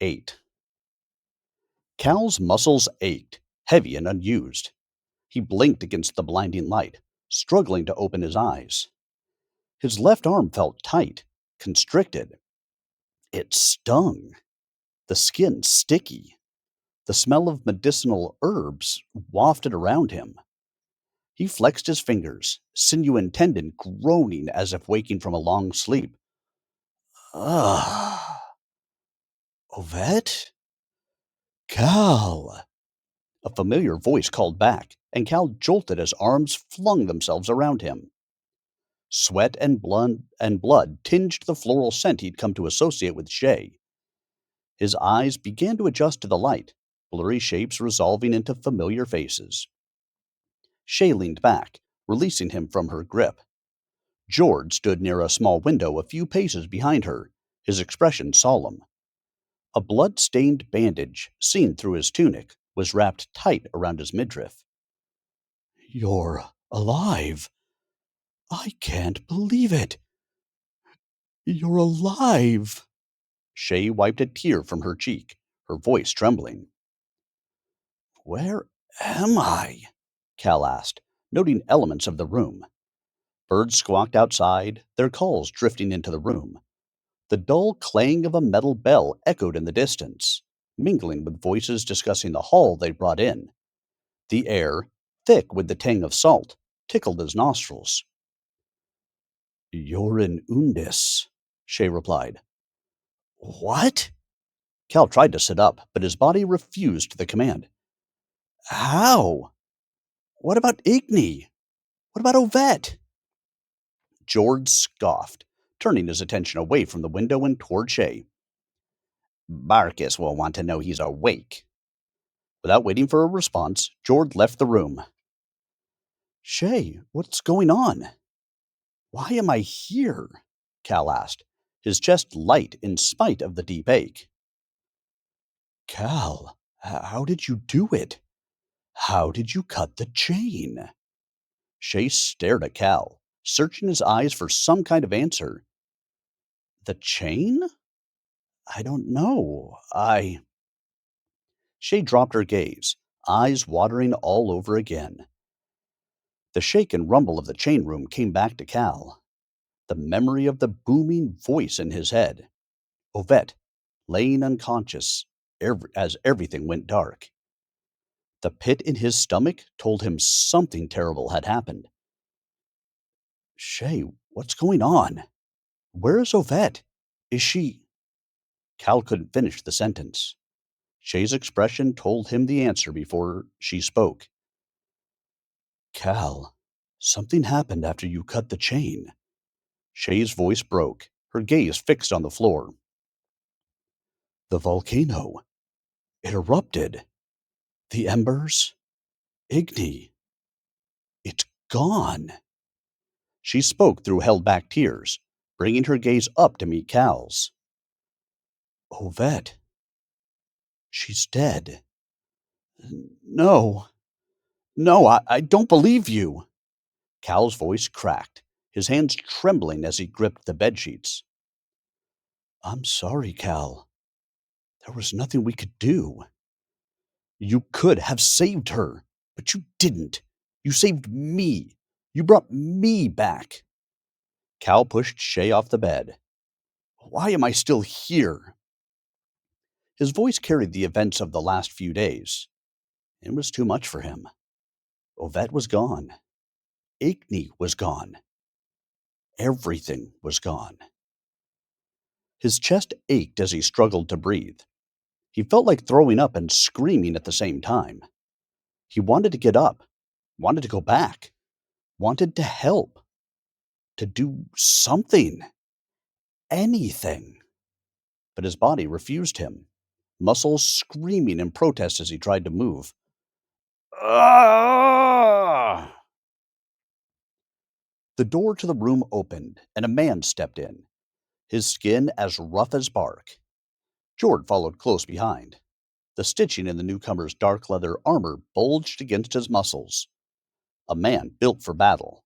8. Cal's muscles ached, heavy and unused. He blinked against the blinding light, struggling to open his eyes. His left arm felt tight, constricted. It stung. The skin sticky. The smell of medicinal herbs wafted around him. He flexed his fingers, sinew and tendon groaning as if waking from a long sleep. Ugh. Ovette? Cal! A familiar voice called back, and Cal jolted as arms flung themselves around him. Sweat and blood tinged the floral scent he'd come to associate with Shay. His eyes began to adjust to the light, blurry shapes resolving into familiar faces. Shay leaned back, releasing him from her grip. George stood near a small window a few paces behind her, his expression solemn. A blood-stained bandage, seen through his tunic, was wrapped tight around his midriff. You're alive. I can't believe it. You're alive. Shay wiped a tear from her cheek, her voice trembling. Where am I? Cal asked, noting elements of the room. Birds squawked outside, their calls drifting into the room. The dull clang of a metal bell echoed in the distance, mingling with voices discussing the haul they brought in. The air, thick with the tang of salt, tickled his nostrils. You're in Undis, Shay replied. What? Cal tried to sit up, but his body refused the command. How? What about Igni? What about Ovette? George scoffed, turning his attention away from the window and toward Shay. Barkis will want to know he's awake. Without waiting for a response, George left the room. Shay, what's going on? Why am I here? Cal asked, his chest light in spite of the deep ache. Cal, how did you do it? How did you cut the chain? Shay stared at Cal, searching his eyes for some kind of answer. The chain? I don't know. Shay dropped her gaze, eyes watering all over again. The shake and rumble of the chain room came back to Cal. The memory of the booming voice in his head. Ovette, laying unconscious as everything went dark. The pit in his stomach told him something terrible had happened. Shay, what's going on? Where is Ovette? Is she... Cal couldn't finish the sentence. Shay's expression told him the answer before she spoke. Cal, something happened after you cut the chain. Shay's voice broke, her gaze fixed on the floor. The volcano. It erupted. The embers. Igni. It's gone. She spoke through held-back tears, bringing her gaze up to meet Cal's. Ovette. She's dead. No. No, I don't believe you. Cal's voice cracked, his hands trembling as he gripped the bedsheets. I'm sorry, Cal. There was nothing we could do. You could have saved her, but you didn't. You saved me. You brought me back. Cal pushed Shay off the bed. Why am I still here? His voice carried the events of the last few days. It was too much for him. Ovette was gone. Igni was gone. Everything was gone. His chest ached as he struggled to breathe. He felt like throwing up and screaming at the same time. He wanted to get up, wanted to go back, wanted to help, to do something, anything. But his body refused him, muscles screaming in protest as he tried to move. Ah! The door to the room opened, and a man stepped in, his skin as rough as bark. Jord followed close behind. The stitching in the newcomer's dark leather armor bulged against his muscles. A man built for battle.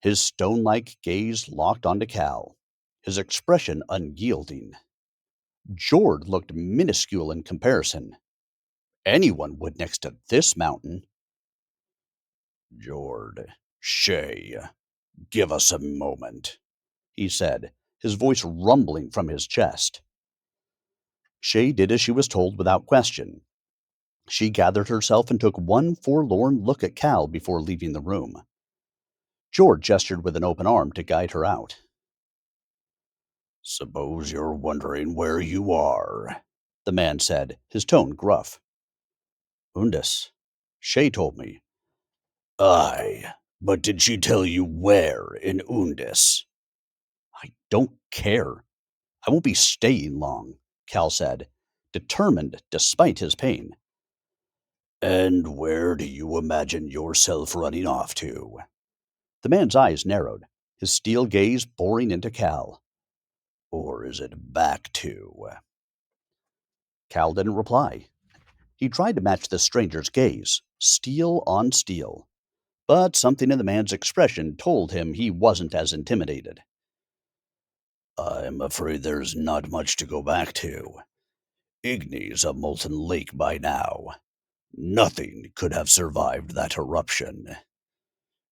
His stone-like gaze locked onto Cal, his expression unyielding. Jord looked minuscule in comparison. Anyone would next to this mountain. Jord, Shay, give us a moment, he said, his voice rumbling from his chest. Shay did as she was told without question. She gathered herself and took one forlorn look at Cal before leaving the room. Jord gestured with an open arm to guide her out. Suppose you're wondering where you are, the man said, his tone gruff. Undis. Shay told me. Aye, but did she tell you where in Undis? I don't care. I won't be staying long, Cal said, determined despite his pain. And where do you imagine yourself running off to? The man's eyes narrowed, his steel gaze boring into Cal. Or is it back to? Cal didn't reply. He tried to match the stranger's gaze, steel on steel. But something in the man's expression told him he wasn't as intimidated. I'm afraid there's not much to go back to. Igni's a molten lake by now. Nothing could have survived that eruption.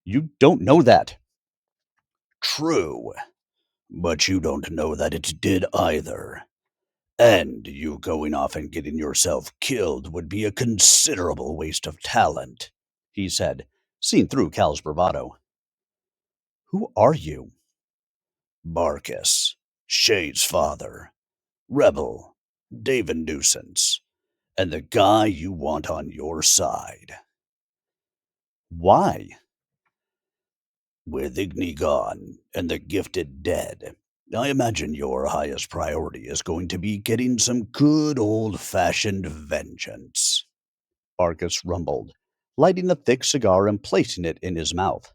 You don't know that. True, but you don't know that it did either. And you going off and getting yourself killed would be a considerable waste of talent, he said, seeing through Cal's bravado. Who are you? Barkus, Shay's father, rebel, David Nuisance, and the guy you want on your side. Why? With Igni gone and the Gyfted dead, I imagine your highest priority is going to be getting some good old-fashioned vengeance. Barkus rumbled, lighting a thick cigar and placing it in his mouth.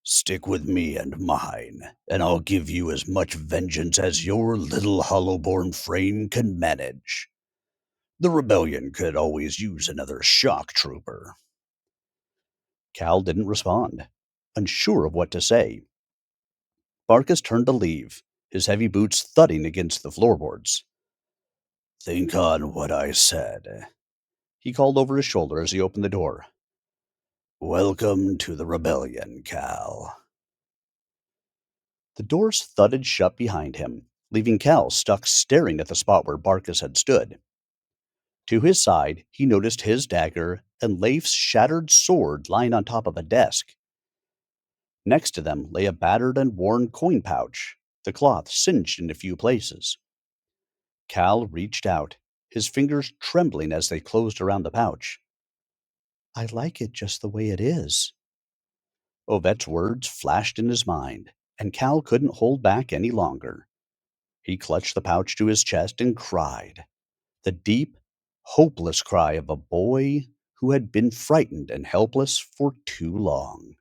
Stick with me and mine, and I'll give you as much vengeance as your little hollow-born frame can manage. The rebellion could always use another shock trooper. Cal didn't respond, unsure of what to say. Barkus turned to leave, his heavy boots thudding against the floorboards. Think on what I said, he called over his shoulder as he opened the door. Welcome to the rebellion, Cal. The doors thudded shut behind him, leaving Cal stuck staring at the spot where Barkus had stood. To his side, he noticed his dagger and Leif's shattered sword lying on top of a desk. Next to them lay a battered and worn coin pouch, the cloth singed in a few places. Cal reached out, his fingers trembling as they closed around the pouch. I like it just the way it is. Ovette's words flashed in his mind, and Cal couldn't hold back any longer. He clutched the pouch to his chest and cried, the deep, hopeless cry of a boy who had been frightened and helpless for too long.